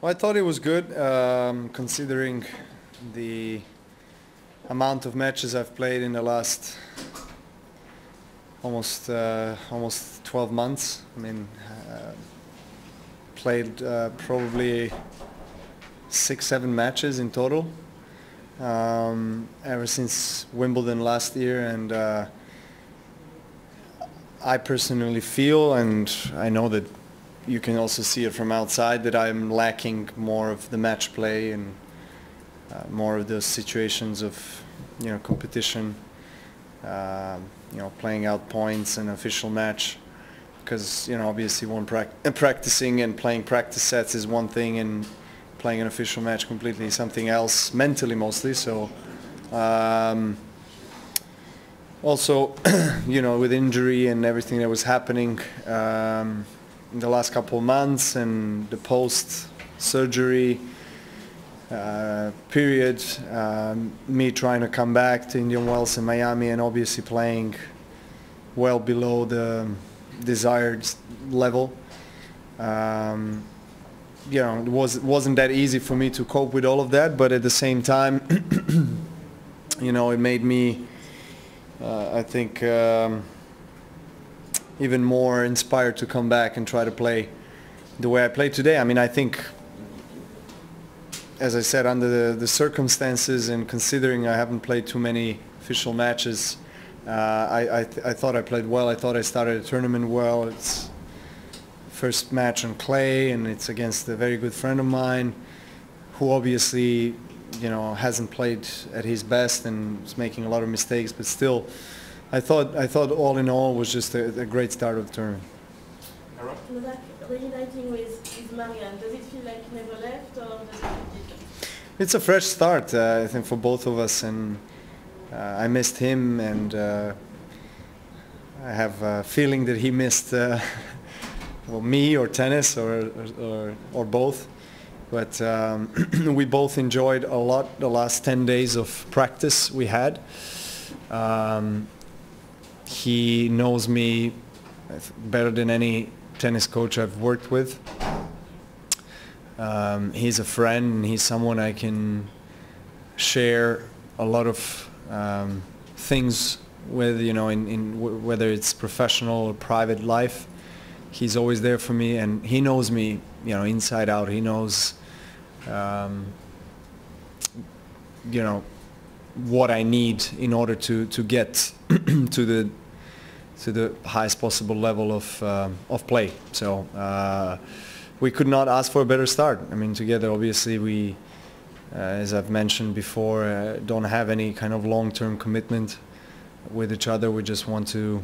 Well, I thought it was good, considering the amount of matches I've played in the last almost 12 months. I mean, played probably 6-7 matches in total ever since Wimbledon last year, and I personally feel, and I know that you can also see it from outside, that I'm lacking more of the match play and more of those situations of, competition, playing out points in an official match. Because, obviously practicing and playing practice sets is one thing, and playing an official match completely something else, mentally mostly. So also, with injury and everything that was happening in the last couple of months and the post-surgery period, me trying to come back to Indian Wells and Miami, and obviously playing well below the desired level. It wasn't that easy for me to cope with all of that, but at the same time, it made me, I think, even more inspired to come back and try to play the way I play today. I mean, I think, as I said, under the circumstances and considering I haven't played too many official matches, I thought I played well. I thought I started a tournament well. It's first match on clay, and it's against a very good friend of mine, who obviously, hasn't played at his best and is making a lot of mistakes. But still, I thought all in all was just a great start of the tournament. Novak, reuniting with Marianne, does it feel like you never left, or does it feel different? It's a fresh start, I think, for both of us, and I missed him, and I have a feeling that he missed me or tennis or both. But we both enjoyed a lot the last 10 days of practice we had. He knows me better than any tennis coach I've worked with. He's a friend, and he's someone I can share a lot of things with, in whether it's professional or private life. He's always there for me, and he knows me, inside out. He knows, what I need in order to get to the highest possible level of play. So we could not ask for a better start. I mean, together, obviously, we, as I've mentioned before, don't have any kind of long-term commitment with each other. We just want to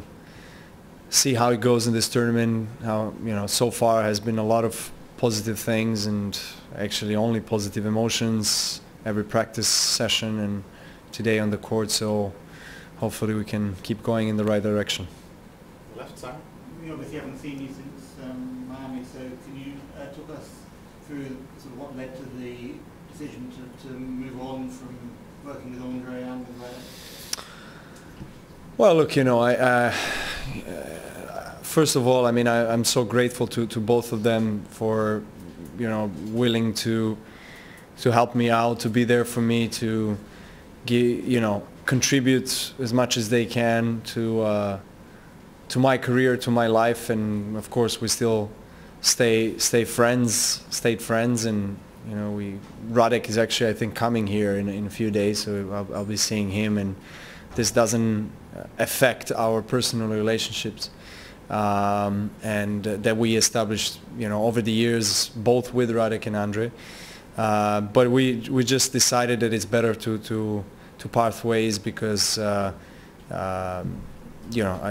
see how it goes in this tournament. How, so far has been a lot of positive things, and actually only positive emotions every practice session and today on the court. So hopefully we can keep going in the right direction. Left side. We obviously haven't seen you since Miami, so can you talk us through sort of what led to the decision to move on from working with Andre and with Vajda? Well, look, first of all, I mean, I'm so grateful to both of them for, willing to help me out, to be there for me, to contribute as much as they can to my career, to my life, and of course we still stayed friends, and Radek is actually, I think, coming here in a few days, so I'll be seeing him, and this doesn't affect our personal relationships, and that we established, over the years, both with Radek and Andre. But we just decided that it's better to part ways, because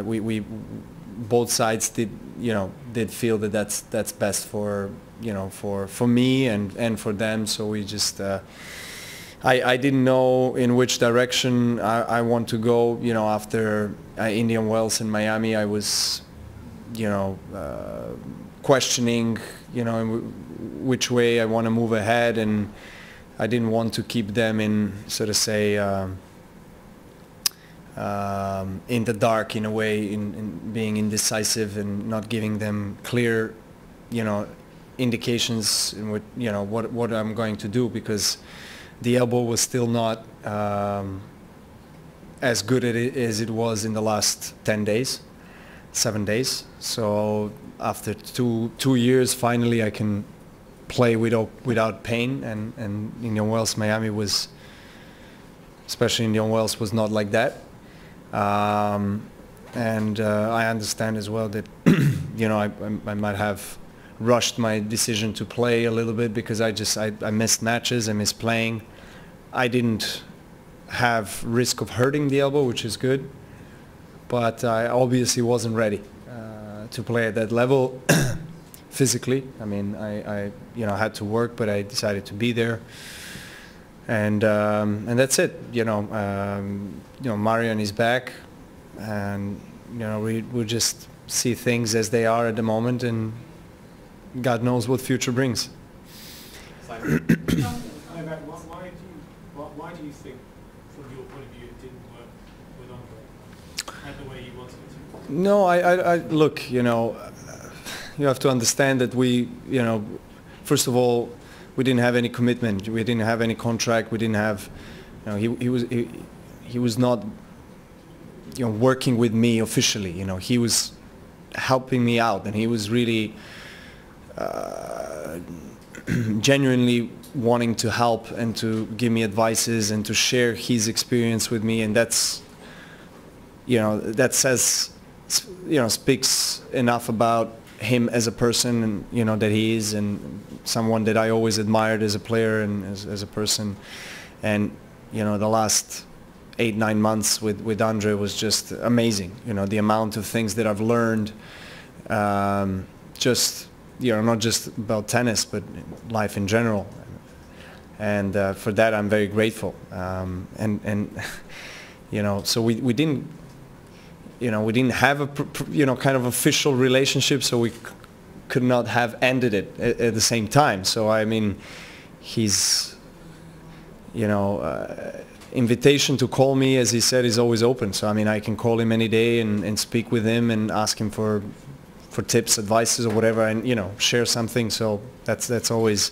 we both sides did feel that that's best for for me and for them. So we just I didn't know in which direction I want to go. After Indian Wells and Miami, I was questioning which way I want to move ahead, and I didn't want to keep them in, so to say, in the dark in a way, in being indecisive and not giving them clear indications in what, what I'm going to do, because the elbow was still not as good as it was in the last 7 days. So after two years, finally I can play without pain, and Indian Wells, Miami was, especially Indian Wells, was not like that. And I understand as well that I might have rushed my decision to play a little bit, because I missed matches, I missed playing. I didn't have risk of hurting the elbow, which is good, but I obviously wasn't ready to play at that level physically. I mean, I had to work, but I decided to be there, and that's it. Marion is back, and we just see things as they are at the moment, and God knows what future brings. Why do you think, from your point of view, it didn't work with Andre and the way you wanted it to? No, I look, you have to understand that we, first of all, we didn't have any commitment, we didn't have any contract, we didn't have, he was not, working with me officially. He was helping me out, and he was really genuinely wanting to help and to give me advices and to share his experience with me, and that's, that says, speaks enough about him as a person, and that he is, and someone that I always admired as a player and as a person. And the last 8-9 months with Andre was just amazing. The amount of things that I've learned, just not just about tennis, but life in general. And for that I'm very grateful. And so we didn't, we didn't have a kind of official relationship, so we could not have ended it at the same time. So I mean, his invitation to call me, as he said, is always open. So I mean, I can call him any day and speak with him and ask him for tips, advices, or whatever, and share something. So that's always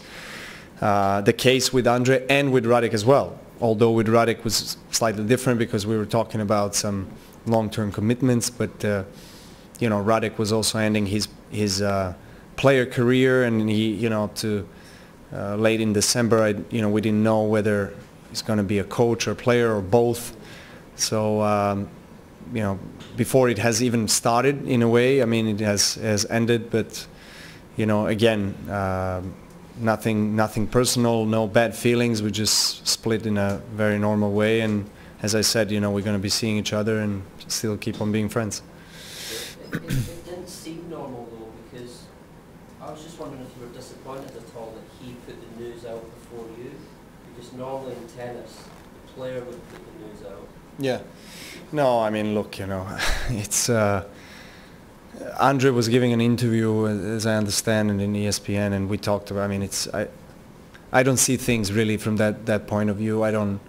the case with Andre and with Radek as well. Although with Radek was slightly different, because we were talking about some long-term commitments, but Radek was also ending his player career, and he up to late in December, we didn't know whether he's going to be a coach or player or both. So before it has even started, in a way, I mean, it has ended, but again, nothing personal, no bad feelings. We just split in a very normal way, and as I said, we're going to be seeing each other and still keep on being friends. It didn't seem normal though, because I was just wondering if you were disappointed at all that he put the news out before you, because normally in tennis the player would put the news out. Yeah. No, I mean, look, it's Andre was giving an interview, as I understand, in ESPN, and we talked about, I mean, I don't see things really from that point of view. I don't,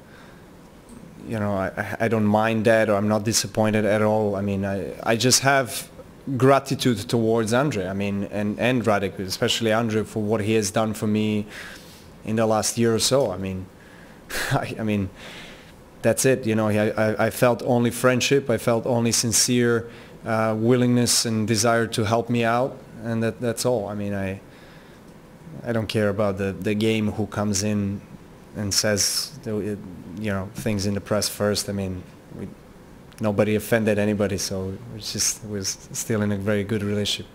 I don't mind that, or I'm not disappointed at all. I mean, I just have gratitude towards Andre, I mean, and Radek, especially Andre, for what he has done for me in the last year or so. I mean, I mean, that's it. I felt only friendship. I felt only sincere willingness and desire to help me out, and that's all. I mean, I don't care about the game, who comes in and says things in the press first. I mean, nobody offended anybody, so we're still in a very good relationship.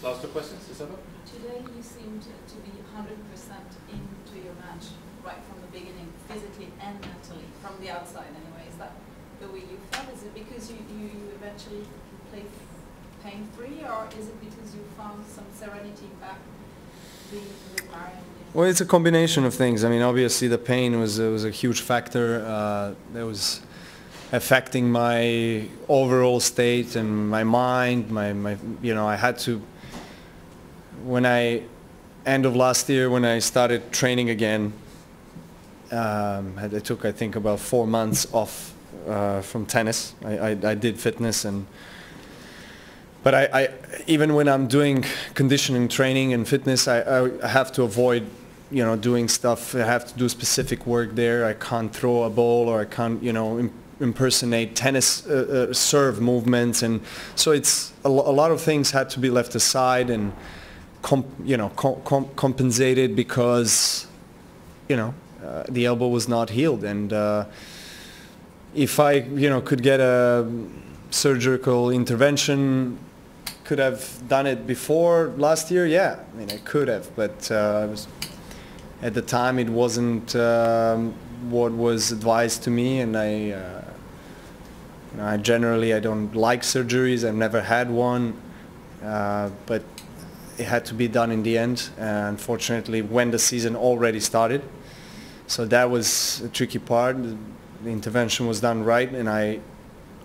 Last two questions, Isabel? Today you seemed to be 100% into your match right from the beginning, physically and mentally, from the outside anyway. Is that the way you felt? Is it because you eventually played pain-free, or is it because you found some serenity back being with Marion? Well, it's a combination of things. I mean, obviously the pain was a huge factor. That was affecting my overall state and my mind. I had to, end of last year, when I started training again, I took, I think, about 4 months off from tennis. I did fitness, and But I even when I'm doing conditioning training and fitness, I have to avoid, you know, doing stuff. I have to do specific work there. I can't throw a ball, or I can't, you know, impersonate tennis serve movements, and so it's a lot of things had to be left aside and compensated because, you know, the elbow was not healed. And if I, you know, could get a surgical intervention, could have done it before last year. Yeah, I mean, I could have, but at the time it wasn't what was advised to me, and I generally I don't like surgeries. I've never had one, but it had to be done in the end. Unfortunately, when the season already started, so that was a tricky part. The intervention was done right, and I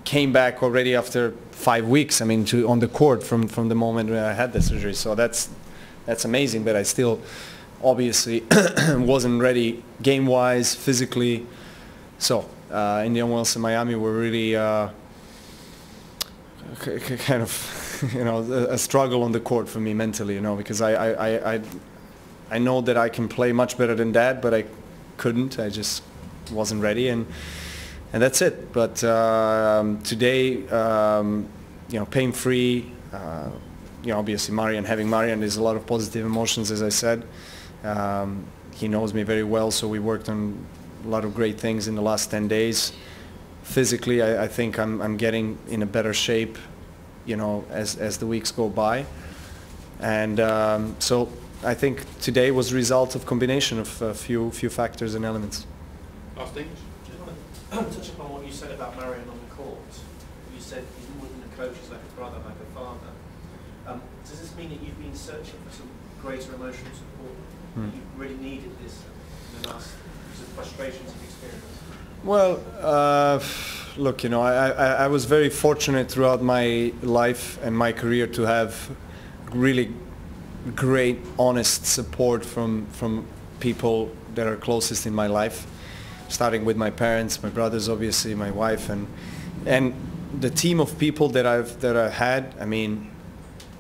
came back already after 5 weeks. I mean, on the court from the moment when I had the surgery. So that's amazing. But I still obviously wasn't ready game-wise, physically. So Indian Wells and Miami were really kind of, you know, a struggle on the court for me mentally, you know, because I know that I can play much better than that, but I couldn't. I just wasn't ready, and that's it. But today, you know, pain-free. You know, obviously having Marian, there's a lot of positive emotions, as I said. He knows me very well, so we worked on a lot of great things in the last 10 days. Physically, I think I'm getting in a better shape, you know, as the weeks go by. And so I think today was a result of combination of a few factors and elements. Last thing? Touch upon what you said about Marian on the court. You said he's more than a coach, he's like a brother, like a father. Does this mean that you've been searching for some greater emotional support? That you really needed this in the last frustrations you've experienced? Well, look, you know, I was very fortunate throughout my life and my career to have really great, honest support from people that are closest in my life, starting with my parents, my brothers, obviously, my wife, and the team of people that I had. I mean,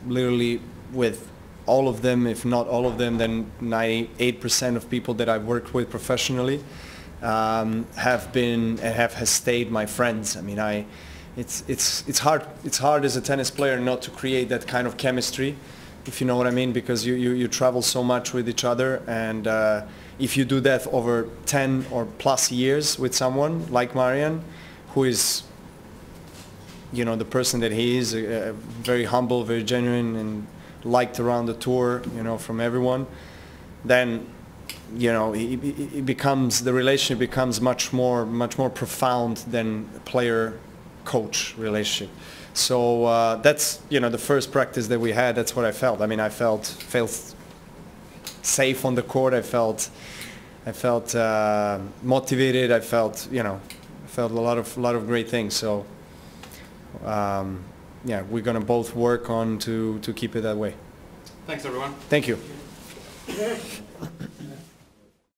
literally with all of them, if not all of them, then 98% of people that I've worked with professionally have been and have stayed my friends. I mean, it's hard as a tennis player not to create that kind of chemistry, if you know what I mean, because you travel so much with each other, and if you do that over 10 or plus years with someone like Marian, who is, you know, the person that he is, very humble, very genuine, and liked around the tour, you know, from everyone, then, you know, it becomes, the relationship becomes much more profound than a player-coach relationship. So that's, you know, the first practice that we had. That's what I felt. I mean, I felt safe on the court. I felt motivated. I felt, you know, a lot of great things. So yeah, we're gonna both work on to keep it that way. Thanks, everyone. Thank you.